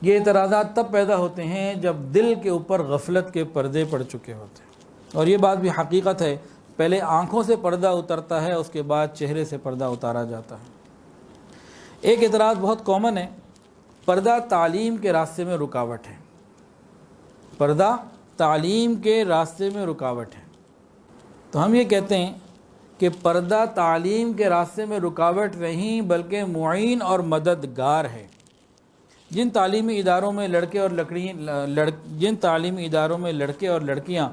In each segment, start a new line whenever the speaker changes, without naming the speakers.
یہ اعتراضات تب پیدا ہوتے ہیں جب دل کے اوپر غفلت کے پردے پڑ چکے ہوتے ہیں، اور یہ بات بھی حقیقت ہے، پہلے آنکھوں سے پردہ اترتا ہے، اس کے بعد چہرے سے پردہ اتارا جاتا ہے۔ ایک اعتراض بہت کامن ہے، پردہ تعلیم کے راستے میں رکاوٹ ہے۔ پردہ تعلیم کے راستے میں رکاوٹ ہے۔ تو ہم یہ کہتے ہیں کہ پردہ تعلیم کے راستے میں رکاوٹ نہیں بلکہ معین اور مددگار ہے۔ جن تعلیمی اداروں میں لڑکے اور لڑکیاں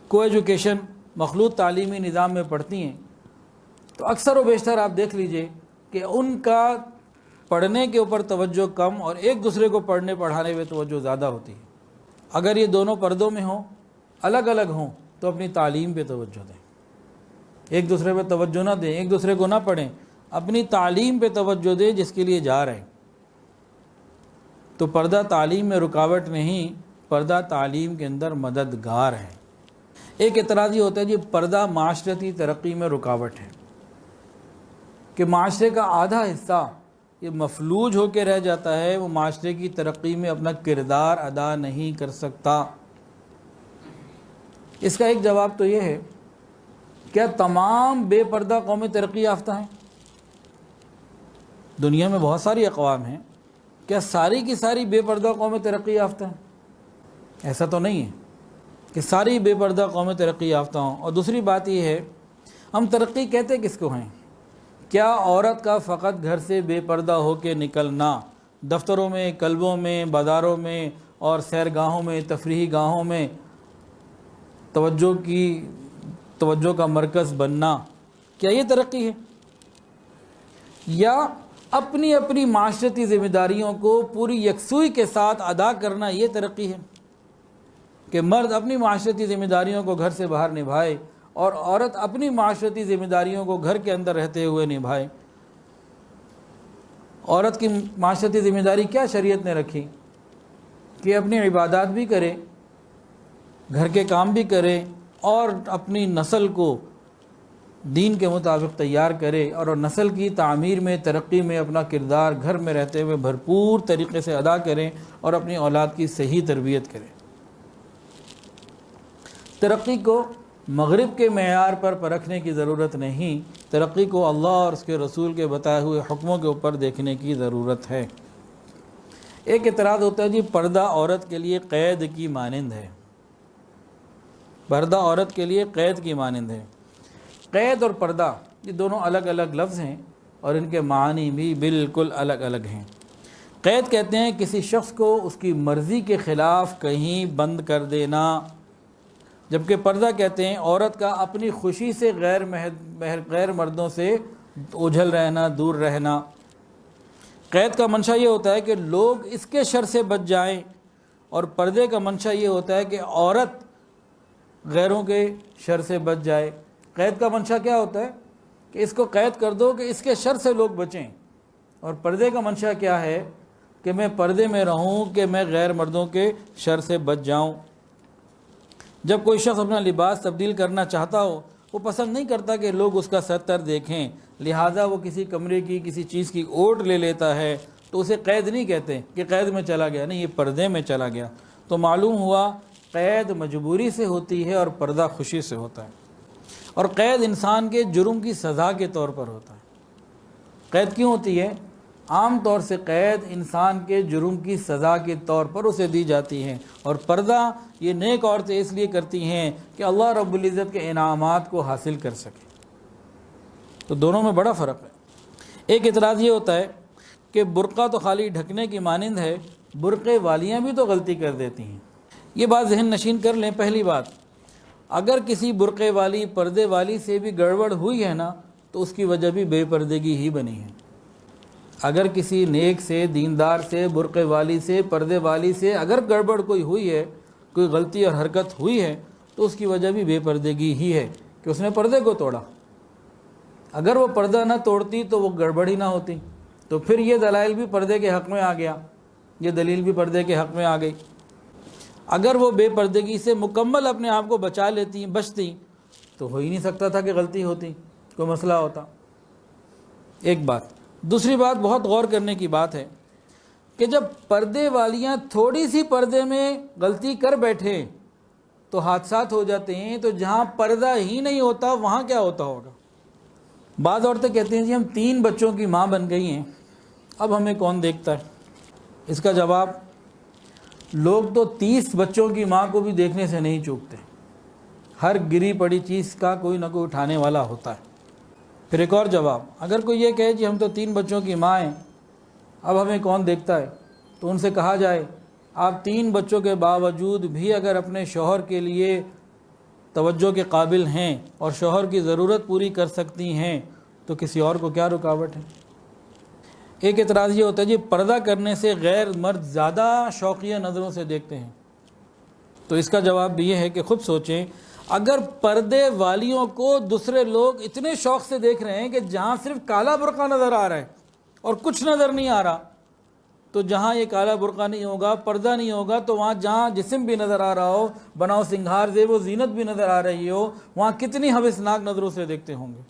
کو ایجوکیشن مخلوط تعلیمی نظام میں پڑھتی ہیں، تو اکثر و بیشتر آپ دیکھ لیجئے کہ ان کا پڑھنے کے اوپر توجہ کم اور ایک دوسرے کو پڑھنے پڑھانے میں توجہ زیادہ ہوتی ہے۔ اگر یہ دونوں پردوں میں ہوں، الگ الگ ہوں، تو اپنی تعلیم پہ توجہ دیں، ایک دوسرے پہ توجہ نہ دیں، ایک دوسرے کو نہ پڑھیں، اپنی تعلیم پہ توجہ دیں جس کے لیے جا رہے ہیں۔ تو پردہ تعلیم میں رکاوٹ نہیں، پردہ تعلیم کے اندر مددگار ہے۔ ایک اعتراض یہ ہوتا ہے کہ پردہ معاشرتی ترقی میں رکاوٹ ہے، کہ معاشرے کا آدھا حصہ یہ مفلوج ہو کے رہ جاتا ہے، وہ معاشرے کی ترقی میں اپنا کردار ادا نہیں کر سکتا۔ اس کا ایک جواب تو یہ ہے، کیا تمام بے پردہ قومیں ترقی یافتہ ہیں؟ دنیا میں بہت ساری اقوام ہیں، کیا ساری کی ساری بے پردہ قومیں ترقی یافتہ ہیں؟ ایسا تو نہیں ہے کہ ساری بے پردہ قومیں ترقی یافتہ ہوں۔ اور دوسری بات یہ ہے، ہم ترقی کہتے کس کو ہیں؟ کیا عورت کا فقط گھر سے بے پردہ ہو کے نکلنا، دفتروں میں، کلبوں میں، بازاروں میں اور سیرگاہوں میں، تفریحی گاہوں میں توجہ کا مرکز بننا، کیا یہ ترقی ہے؟ یا اپنی اپنی معاشرتی ذمہ داریوں کو پوری یکسوئی کے ساتھ ادا کرنا یہ ترقی ہے؟ کہ مرد اپنی معاشرتی ذمہ داریوں کو گھر سے باہر نبھائے اور عورت اپنی معاشرتی ذمہ داریوں کو گھر کے اندر رہتے ہوئے نبھائے۔ عورت کی معاشرتی ذمہ داری کیا شریعت نے رکھی؟ کہ اپنی عبادات بھی کرے، گھر کے کام بھی کرے اور اپنی نسل کو دین کے مطابق تیار کرے، اور نسل کی تعمیر میں، ترقی میں اپنا کردار گھر میں رہتے ہوئے بھرپور طریقے سے ادا کریں اور اپنی اولاد کی صحیح تربیت کریں۔ ترقی کو مغرب کے معیار پر پرکھنے کی ضرورت نہیں، ترقی کو اللہ اور اس کے رسول کے بتائے ہوئے حکموں کے اوپر دیکھنے کی ضرورت ہے۔ ایک اعتراض ہوتا ہے جی پردہ عورت کے لیے قید کی مانند ہے۔ پردہ عورت کے لیے قید کی مانند ہے۔ قید اور پردہ یہ دونوں الگ الگ لفظ ہیں اور ان کے معنی بھی بالکل الگ الگ ہیں۔ قید کہتے ہیں کسی شخص کو اس کی مرضی کے خلاف کہیں بند کر دینا، جبکہ پردہ کہتے ہیں عورت کا اپنی خوشی سے غیر مردوں سے اوجھل رہنا، دور رہنا۔ قید کا منشا یہ ہوتا ہے کہ لوگ اس کے شر سے بچ جائیں، اور پردے کا منشا یہ ہوتا ہے کہ عورت غیروں کے شر سے بچ جائے۔ قید کا منشا کیا ہوتا ہے کہ اس کو قید کر دو کہ اس کے شر سے لوگ بچیں، اور پردے کا منشا کیا ہے کہ میں پردے میں رہوں کہ میں غیر مردوں کے شر سے بچ جاؤں۔ جب کوئی شخص اپنا لباس تبدیل کرنا چاہتا ہو، وہ پسند نہیں کرتا کہ لوگ اس کا ستر دیکھیں، لہٰذا وہ کسی کمرے کی کسی چیز کی اوٹ لے لیتا ہے، تو اسے قید نہیں کہتے کہ قید میں چلا گیا، نہیں، یہ پردے میں چلا گیا۔ تو معلوم ہوا قید مجبوری سے ہوتی ہے اور پردہ خوشی سے ہوتا ہے۔ اور قید انسان کے جرم کی سزا کے طور پر ہوتا ہے۔ قید کیوں ہوتی ہے؟ عام طور سے قید انسان کے جرم کی سزا کے طور پر اسے دی جاتی ہے، اور پردہ یہ نیک عورتیں اس لیے کرتی ہیں کہ اللہ رب العزت کے انعامات کو حاصل کر سکیں۔ تو دونوں میں بڑا فرق ہے۔ ایک اعتراض یہ ہوتا ہے کہ برقع تو خالی ڈھکنے کی مانند ہے، برقعے والیاں بھی تو غلطی کر دیتی ہیں۔ یہ بات ذہن نشین کر لیں۔ پہلی بات، اگر کسی برقعے والی، پردے والی سے بھی گڑبڑ ہوئی ہے نا، تو اس کی وجہ بھی بے پردگی ہی بنی ہے۔ اگر کسی نیک سے، دیندار سے، برقعے والی سے، پردے والی سے اگر گڑبڑ کوئی ہوئی ہے، کوئی غلطی اور حرکت ہوئی ہے، تو اس کی وجہ بھی بے پردگی ہی ہے کہ اس نے پردے کو توڑا۔ اگر وہ پردہ نہ توڑتی تو وہ گڑبڑ ہی نہ ہوتی، تو پھر یہ دلائل بھی پردے کے حق میں آ گیا، یہ دلیل بھی پردے کے حق میں آ گئی۔ اگر وہ بے پردگی سے مکمل اپنے آپ کو بچتی تو ہو ہی نہیں سکتا تھا کہ غلطی ہوتی، کوئی مسئلہ ہوتا۔ ایک بات۔ دوسری بات بہت غور کرنے کی بات ہے، کہ جب پردے والیاں تھوڑی سی پردے میں غلطی کر بیٹھے تو حادثات ہو جاتے ہیں، تو جہاں پردہ ہی نہیں ہوتا وہاں کیا ہوتا ہوگا؟ بعض عورتیں کہتی ہیں جی ہم 3 بچوں کی ماں بن گئی ہیں، اب ہمیں کون دیکھتا ہے؟ اس کا جواب، لوگ تو 30 بچوں کی ماں کو بھی دیکھنے سے نہیں چوکتے، ہر گری پڑی چیز کا کوئی نہ کوئی اٹھانے والا ہوتا ہے۔ پھر ایک اور جواب، اگر کوئی یہ کہے کہ ہم تو 3 بچوں کی ماں ہیں، اب ہمیں کون دیکھتا ہے، تو ان سے کہا جائے آپ 3 بچوں کے باوجود بھی اگر اپنے شوہر کے لیے توجہ کے قابل ہیں اور شوہر کی ضرورت پوری کر سکتی ہیں تو کسی اور کو کیا رکاوٹ ہے؟ ایک اعتراض یہ ہوتا ہے جی پردہ کرنے سے غیر مرد زیادہ شوقیہ نظروں سے دیکھتے ہیں، تو اس کا جواب بھی یہ ہے کہ خود سوچیں، اگر پردے والیوں کو دوسرے لوگ اتنے شوق سے دیکھ رہے ہیں کہ جہاں صرف کالا برقع نظر آ رہا ہے اور کچھ نظر نہیں آ رہا، تو جہاں یہ کالا برقع نہیں ہوگا، پردہ نہیں ہوگا، تو وہاں جہاں جسم بھی نظر آ رہا ہو، بناؤ سنگھار زیب و زینت بھی نظر آ رہی ہو، وہاں کتنی ہوسناک نظروں سے دیکھتے ہوں گے۔